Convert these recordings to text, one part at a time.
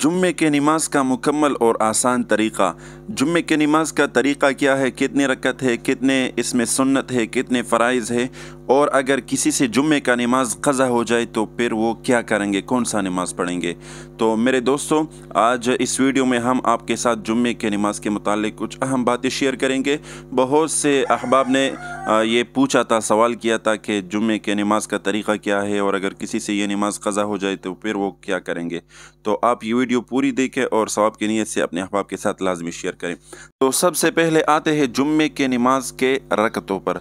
जुम्मे के नमाज का मुकम्मल और आसान तरीक़ा। जुम्मे के नमाज का तरीक़ा क्या है, कितने रकत है, कितने इसमें सुन्नत है, कितने फ़राइज़ है, और अगर किसी से जुम्मे का नमाज क़ज़ा हो जाए तो फिर वो क्या करेंगे, कौन सा नमाज पढ़ेंगे। तो मेरे दोस्तों, आज इस वीडियो में हम आपके साथ जुम्मे के नमाज के मुतालिक कुछ अहम बातें शेयर करेंगे। बहुत से अहबाब ने ये पूछा था, सवाल किया था कि जुम्मे के नमाज का तरीक़ा क्या है और अगर किसी से ये नमाज क़ज़ा हो जाए तो फिर वो क्या करेंगे। तो आप ये वीडियो पूरी देखें और सवाब की नीयत से अपने अहबाब के साथ लाजमी शेयर करें। तो सबसे पहले आते हैं जुम्मे के नमाज के रकतों पर।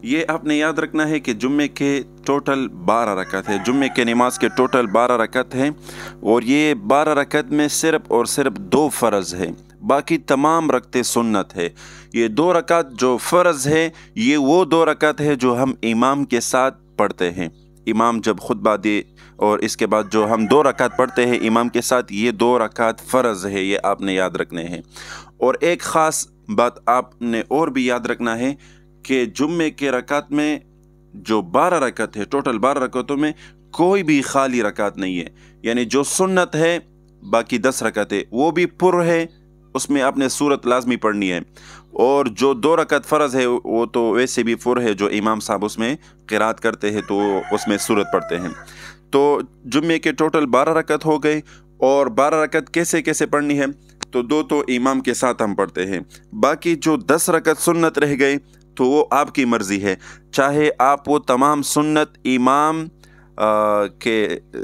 ये आपने याद रखना है कि जुम्मे के टोटल 12 रकत है। जुम्मे के नमाज के टोटल 12 रकत हैं और ये 12 रकत में सिर्फ़ और सिर्फ 2 फ़र्ज़ है, बाकी तमाम रकते सुन्नत है। ये 2 रकत जो फ़र्ज़ है ये वो 2 रकत है जो हम इमाम के साथ पढ़ते हैं। इमाम जब खुतबा दे और इसके बाद जो हम 2 रकात पढ़ते हैं इमाम के साथ, ये 2 रकात फ़र्ज़ है, ये आपने याद रखने हैं। और एक ख़ास बात आपने और भी याद रखना है कि जुम्मे के रकात में जो 12 रकात है, टोटल 12 रकातों में कोई भी खाली रकात नहीं है। यानी जो सुन्नत है बाकी 10 रकातें वो भी पुर है, उसमें आपने सूरत लाजमी पढ़नी है। और जो 2 रकात फ़र्ज़ है वो तो वैसे भी पुर है, जो इमाम साहब उसमें क़िरात करते हैं तो उसमें सूरत पढ़ते हैं। तो जुम्मे के टोटल 12 रकत हो गए। और 12 रकत कैसे कैसे पढ़नी है, तो 2 तो इमाम के साथ हम पढ़ते हैं, बाकी जो 10 रकत सुन्नत रह गए तो वो आपकी मर्ज़ी है। चाहे आप वो तमाम सुन्नत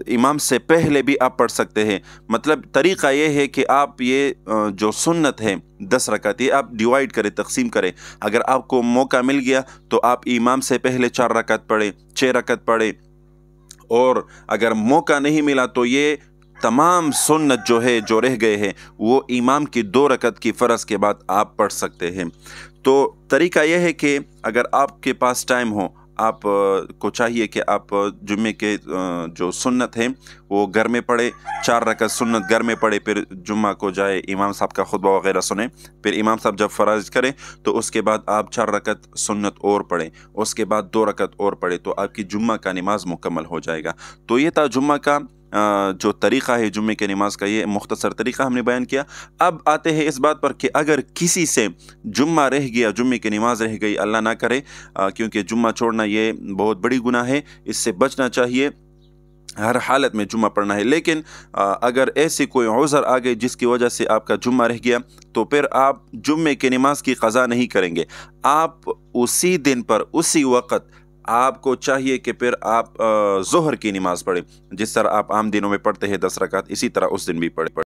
इमाम से पहले भी आप पढ़ सकते हैं। मतलब तरीक़ा ये है कि आप ये जो सुन्नत है 10 रकात, ये आप डिवाइड करें, तकसीम करें। अगर आपको मौका मिल गया तो आप इमाम से पहले 4 रकात पढ़ें, 6 रकात पढ़ें, और अगर मौका नहीं मिला तो ये तमाम सुन्नत जो है, जो रह गए हैं, वो इमाम की 2 रकत की फ़र्ज़ के बाद आप पढ़ सकते हैं। तो तरीक़ा यह है कि अगर आपके पास टाइम हो, आप को चाहिए कि आप जुम्मे के जो सुन्नत हैं वो घर में पढ़े, 4 रकत सुन्नत घर में पढ़े, फिर जुम्मा को जाए इमाम साहब का खुतबा वगैरह सुने, फिर इमाम साहब जब फ़राइज़ करें तो उसके बाद आप 4 रकत सुन्नत और पढ़ें, उसके बाद 2 रकत और पढ़े, तो आपकी जुम्मा का नमाज मुकम्मल हो जाएगा। तो ये था जुम्मा का जो तरीक़ा है, जुम्मे के नमाज का ये मुख्तसर तरीक़ा हमने बयान किया। अब आते हैं इस बात पर कि अगर किसी से जुम्मा रह गया, जुम्मे की नमाज रह गई, अल्लाह ना करे, क्योंकि जुम्मा छोड़ना ये बहुत बड़ी गुनाह है, इससे बचना चाहिए। हर हालत में जुम्मा पढ़ना है। लेकिन अगर ऐसी कोई उज़र आ गई जिसकी वजह से आपका जुम्मा रह गया तो फिर आप जुम्मे की नमाज की क़ज़ा नहीं करेंगे। आप उसी दिन पर उसी वक़्त आपको चाहिए कि फिर आप ज़ोहर की नमाज़ पढ़ें, जिस तरह आप आम दिनों में पढ़ते हैं 10 रकात, इसी तरह उस दिन भी पढ़ें।